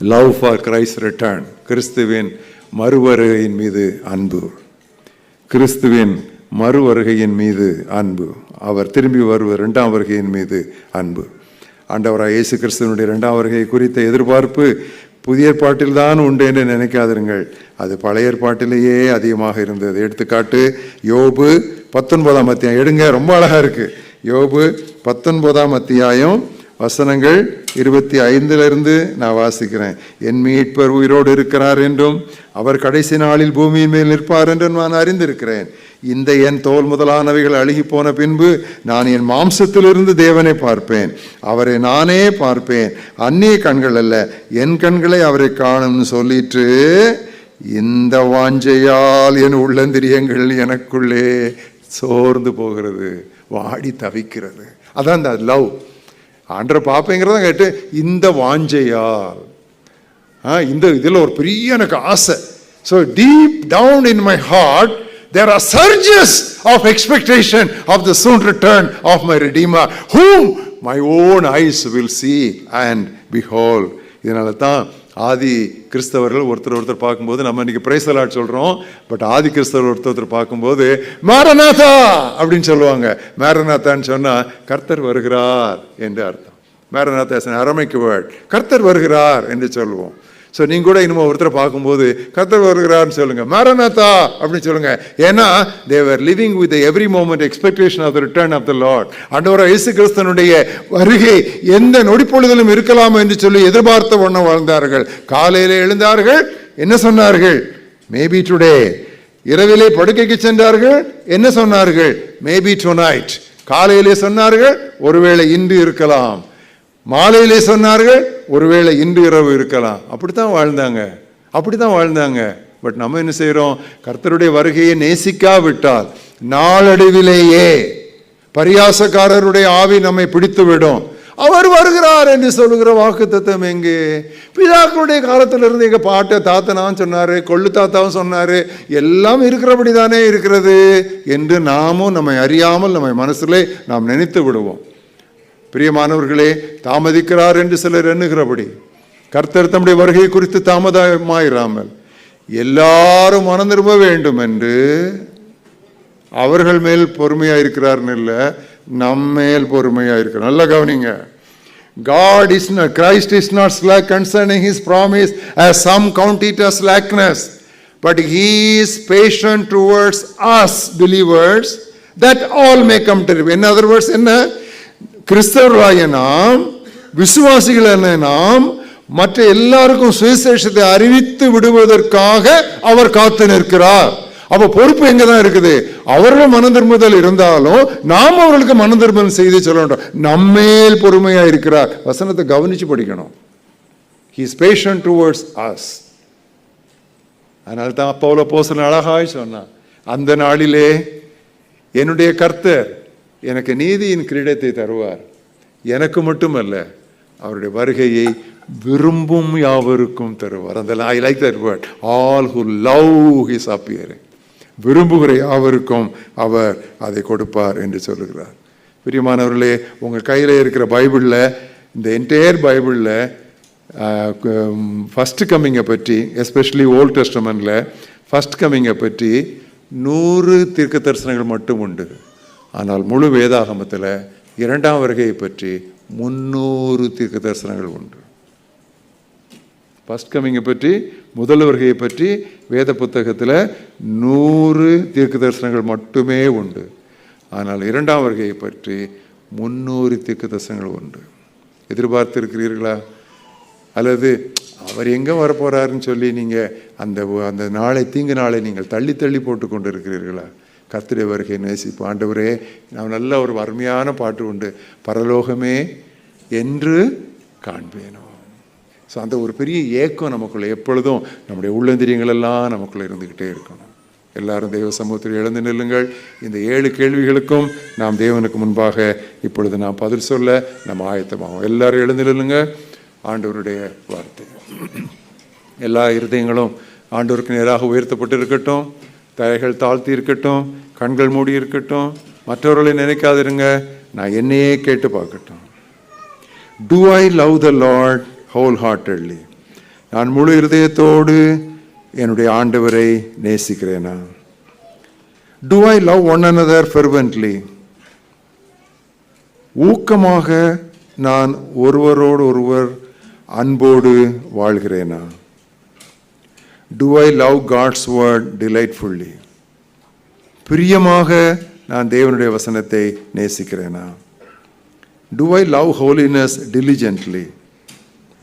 Love for Christ return, கிறிஸ்துவின் மறுவருகையின் மீது அன்பு. கிறிஸ்துவின் மறுவருகையின் மீது அன்பு, அவர் திரும்பி வருவர் இரண்டாம் வருகையின் மீது அன்பு. ஆண்டவராக இயேசு கிறிஸ்துவனுடைய இரண்டாம் வருகை குறித்த எதிர்பார்ப்பு புதிய ஏற்பாட்டில் தான் உண்டு என்று நினைக்காதிருங்கள். அது பழைய ஏற்பாட்டிலேயே அதிகமாக இருந்தது. எடுத்துக்காட்டு யோபு 19ஆம் அத்தியாயம் எடுங்க, ரொம்ப அழகா இருக்கு. யோபு 19ஆம் அத்தியாயம் வசனங்கள் 25 நான் வாசிக்கிறேன். என் மீட்பர் உயிரோடு இருக்கிறார் என்றும் அவர் கடைசி நாளில் பூமியின் மேல் நிற்பார் என்றும் நான் அறிந்திருக்கிறேன். இந்த என் தோல் முதலானவைகள் அழுகி போன பின்பு நான் என் மாம்சத்திலிருந்து தேவனை பார்ப்பேன், அவரை நானே பார்ப்பேன், அந்நிய கண்கள் அல்ல, என் கண்களை அவரை காணும்னு சொல்லிட்டு இந்த வாஞ்சையால் என் உள்ளந்திரியங்கள் எனக்குள்ளே சோர்ந்து போகிறது, வாடி தவிக்கிறது. அதான் இந்த லவ். ஆண்டரை பார்ப்பேங்கிறத கேட்டு இந்த வாஞ்சையால், இந்த இதில் ஒரு பெரிய எனக்கு ஆசை. So deep down in my heart there are surges of expectation of the soon return of my Redeemer, whom my own eyes will see and behold. இதனால தான் ஆதி கிறிஸ்தவர்கள் ஒருத்தர் பார்க்கும்போது, நம்ம இன்னைக்கு பிரைஸ் தி லார்ட் சொல்றோம், பட் ஆதி கிறிஸ்தவர் ஒருத்தர் பார்க்கும்போது மாரநாதா அப்படின்னு சொல்லுவாங்க. மாரநாதான்னு சொன்னா கர்த்தர் வருகிறார் என்று அர்த்தம். Maranatha is an Aramaic word. கர்த்தர் வருகிறார் என்று சொல்லுவோம். ஸோ நீங்கள் கூட இன்னும் ஒருத்தரை பார்க்கும்போது கர்த்தர் வருகிறார்னு சொல்லுங்க, மாரநாதா அப்படின்னு சொல்லுங்க. ஏன்னா they were living with every moment expectation of the return of the Lord. ஆண்டவராகிய இயேசு கிறிஸ்துவினுடைய வருகை எந்த நொடிப்பொழுதிலும் இருக்கலாம் என்று சொல்லி எதிர்பார்த்த வண்ணம் வாழ்ந்தார்கள். காலையிலே எழுந்தார்கள், என்ன சொன்னார்கள்? Maybe today. இரவிலே படுக்கைக்கு சென்றார்கள், என்ன சொன்னார்கள்? Maybe tonight. காலையிலே சொன்னார்கள், ஒருவேளை இன்று இருக்கலாம். மாலையிலே சொன்னார்கள், ஒருவேளை இன்று இரவு இருக்கலாம். அப்படித்தான் வாழ்ந்தாங்க. பட் நம்ம என்ன செய்யறோம்? கர்த்தருடைய வருகையை நேசிக்காவிட்டால் நாளடைவிலேயே பரியாசக்காரருடைய ஆவி நம்மை பிடித்து விடும். அவர் வருகிறார் என்று சொல்லுகிற வாக்குத்தத்தம் எங்கே? பிதாக்களுடைய காலத்திலிருந்து எங்க பாட்ட தாத்தனாவும் சொன்னாரு, கொள்ளு தாத்தாவும் சொன்னாரு, எல்லாம் இருக்கிறபடி தானே இருக்கிறது என்று நாமும் நம்மை அறியாமல் நம்ம மனசுல நாம் நினைத்து விடுவோம். பிரியமானவர்களே, தாமதிக்கிறார் என்று சிலர் எண்ணுகிறபடி கர்த்தர் தம்முடைய வருகை குறித்து தாமதமாயிராமல் எல்லாரும் மனம் திரும்ப வேண்டும் என்று அவர்கள் மேல் பொறுமையா இருக்கிறார்னு இல்லை, நம்மேல் பொறுமையா இருக்கிறார். நல்லா கவனிங்க. Christ is not slack concerning his promise, as some count it as slackness, but he is patient towards us believers, that all may come to repentance. In other words, என்ன? கிறிஸ்தவர்களாகிய நாம், விசுவாசிகளான நாம் மற்ற எல்லாருக்கும் சுவிசேஷத்தை அறிவித்து விடுவதற்காக அவர் காத்து நிற்கிறார். அப்ப பொறுப்பு எங்கதான் இருக்குது? அவர்கள் மனம் திரும்புதல் இருந்தாலும் நாம் அவர்களுக்கு மனம் திரும்புதல் செய்து சொல்ல வேண்டும். நம்மேல் பொறுமையா இருக்கிறார். வசனத்தை கவனிச்சு படிக்கணும். He is patient towards us. அதனால தான் பவுல் அப்போஸ்தலன் அழகாய் சொன்னான், அந்த நாளிலே என்னுடைய கர்த்தர் எனக்கு நீதியின் கிரீடத்தை தருவார், எனக்கு மட்டுமல்ல அவருடைய வருகையை விரும்பும் யாவருக்கும் தருவார். அந்த I like that word, all who love his appearing. விரும்புகிற யாவருக்கும் அவர் அதை கொடுப்பார் என்று சொல்லுகிறார். பிரியமானவர்களே, உங்கள் கையில் இருக்கிற பைபிளில், இந்த என்டையர் பைபிளில் ஃபர்ஸ்ட் கம்மிங்கை பற்றி, எஸ்பெஷலி ஓல்ட் டெஸ்டமெண்ட்ல ஃபர்ஸ்ட் கம்மிங்கை பற்றி 100 தீர்க்க தரிசனங்கள் மட்டும் உண்டு. ஆனால் முழு வேதாகமத்தில் இரண்டாம் வருகையை பற்றி 300 தீர்க்க தரிசனங்கள் உண்டு. ஃபர்ஸ்ட் கம்மிங்கை பற்றி, முதல் வருகையை பற்றி வேத புத்தகத்தில் 100 தீர்க்க தரிசனங்கள் மட்டுமே உண்டு. ஆனால் இரண்டாம் வருகையை பற்றி 300 தீர்க்க தரிசனங்கள் உண்டு. எதிர்பார்த்திருக்கிறீர்களா? அல்லது அவர் எங்கே வரப்போறாருன்னு சொல்லி நீங்கள் அந்த நாளை, தீங்கு நாளை நீங்கள் தள்ளி தள்ளி போட்டு கொண்டு இருக்கிறீர்களா? கர்த்தருடைய வருகை நேசிப்பு. ஆண்டவரே, நான் நல்ல ஒரு அருமையான பாட்டு உண்டு, பரலோகமே என்று காண்பேனோ. ஸோ அந்த ஒரு பெரிய ஏக்கம் நமக்குள்ள எப்பொழுதும் நம்முடைய உள்ளந்திரியங்கள் எல்லாம் நமக்குள்ள இருந்துக்கிட்டே இருக்கணும். எல்லாரும் தெய்வ சமூகத்தில் எழுந்து நில்லுங்கள். இந்த 7 கேள்விகளுக்கும் நாம் தேவனுக்கு முன்பாக இப்பொழுது நாம் பதில் சொல்ல நம்ம ஆயத்தமாகும். எல்லாரும் எழுந்து நில்லுங்க. ஆண்டவருடைய வார்த்தை எல்லா இருதயங்களும் ஆண்டவருக்கு நேராக உயர்த்தப்பட்டு இருக்கட்டும். தலைகள் தாழ்த்தி இருக்கட்டும். கண்கள் மூடி இருக்கட்டும். மற்றவர்களை நினைக்காதிருங்க. நான் என்னையே கேட்டு பார்க்கட்டும். Do I love the Lord wholeheartedly? நான் முழு இருதயத்தோடு என்னுடைய ஆண்டவரை நேசிக்கிறேனா? Do I love one another fervently? ஊக்கமாக நான் ஒருவரோடு ஒருவர் அன்போடு வாழ்கிறேனா? Do I love God's word delightfully? பிரியமாக நான் தேவனுடைய வசனத்தை நேசிக்கிறேனா? Do I love holiness diligently?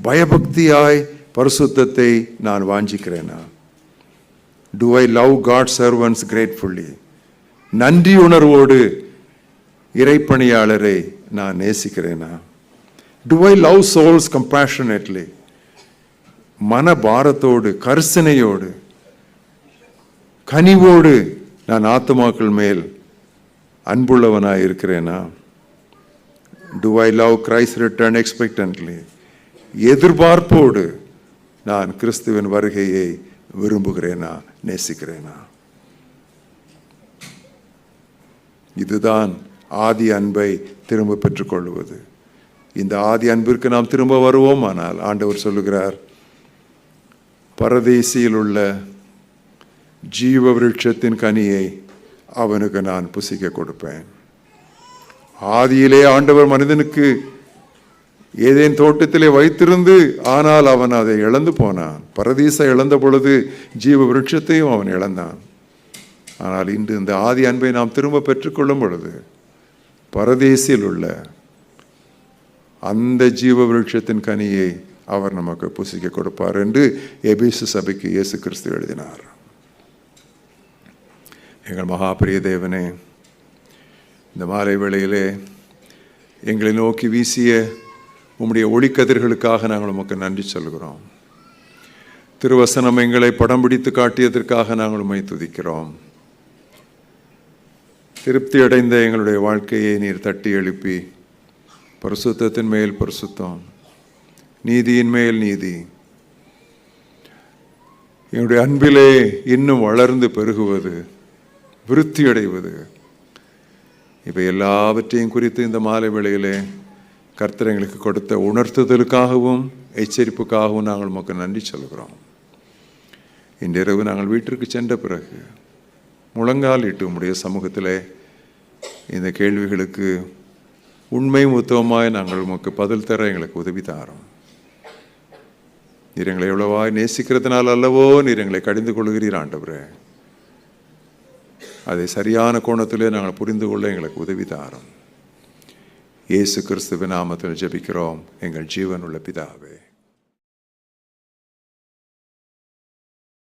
பயபக்தியாய் பரிசுத்தத்தை நான் வாஞ்சிக்கிறேனா? Do I love God's servants gratefully? நன்றி உணர்வோடு இறைப்பணியாளரை நான் நேசிக்கிறேனா? Do I love souls compassionately? மனபாரத்தோடு கரிசனையோடு கனிவோடு நான் ஆத்துமாக்கள் மேல் அன்புள்ளவனாய் இருக்கிறேனா? Do I love Christ's return expectantly? எதிர்பார்ப்போடு நான் கிறிஸ்துவின் வருகையை விரும்புகிறேனா, நேசிக்கிறேனா? இதுதான் ஆதி அன்பை திரும்ப பெற்றுக்கொள்வது. இந்த ஆதி அன்பிற்கு நாம் திரும்ப வருவோம். ஆனால் ஆண்டவர் சொல்லுகிறார், பரதேசியில் உள்ள ஜீவ விருட்சத்தின் கனியை அவனுக்கு நான் புசிக்க கொடுப்பேன். ஆதியிலே ஆண்டவர் மனிதனுக்கு ஏதேன் தோட்டத்திலே வைத்திருந்து, ஆனால் அவன் அதை இழந்து போனான். பரதீசை இழந்த பொழுது ஜீவ விருட்சத்தையும் அவன் இழந்தான். ஆனால் இன்று இந்த ஆதி அன்பை நாம் திரும்ப பெற்றுக்கொள்ளும் பொழுது பரதேசில் உள்ள அந்த ஜீவ விருட்சத்தின் கனியை அவர் நமக்கு புசிக்க கொடுப்பார் என்று எபேசு சபைக்கு இயேசு கிறிஸ்து எழுதினார். எங்கள் மகாபிரிய தேவனே, இந்த மாலை வேளையிலே எங்களை நோக்கி வீசிய உம்முடைய ஒளிக்கதிர்களுக்காக நாங்கள் உமக்கு நன்றி சொல்கிறோம். திருவசனம் எங்களை படம் பிடித்து காட்டியதற்காக நாங்கள் உம்மை துதிக்கிறோம். திருப்தி அடைந்த எங்களுடைய வாழ்க்கையை நீர் தட்டி எழுப்பி பரிசுத்தத்தின் மேல் பரிசுத்தம், நீதியின் மேல் நீதி, என்னுடைய அன்பிலே இன்னும் வளர்ந்து பெருகுவது, விருத்தி அடைவது, இவை எல்லாவற்றையும் குறித்து இந்த மாலை வேளையிலே கர்த்தர் எங்களுக்கு கொடுத்த உணர்த்துதலுக்காகவும் எச்சரிப்புக்காகவும் நாங்கள் உமக்கு நன்றி சொல்கிறோம். இன்றிரவு நாங்கள் வீட்டிற்கு சென்ற பிறகு முழங்கால் இட்டு உம்முடைய சமூகத்திலே இந்த கேள்விகளுக்கு உண்மை உத்தவமாய் நாங்கள் உமக்கு பதில் தர எங்களுக்கு உதவி தாரோம். நீர் எங்களை எவ்வளவாய் நேசிக்கிறதுனால் அல்லவோ நீர் எங்களை கடிந்து கொள்கிறீர் ஆண்டவரே. அதை சரியான கோணத்திலே நாங்கள் புரிந்து கொள்ள எங்களுக்கு உதவி தாரோம். இயேசு கிறிஸ்துவின் நாமத்தில் ஜெபிக்கிறோம் எங்கள் ஜீவனுள்ள பிதாவே.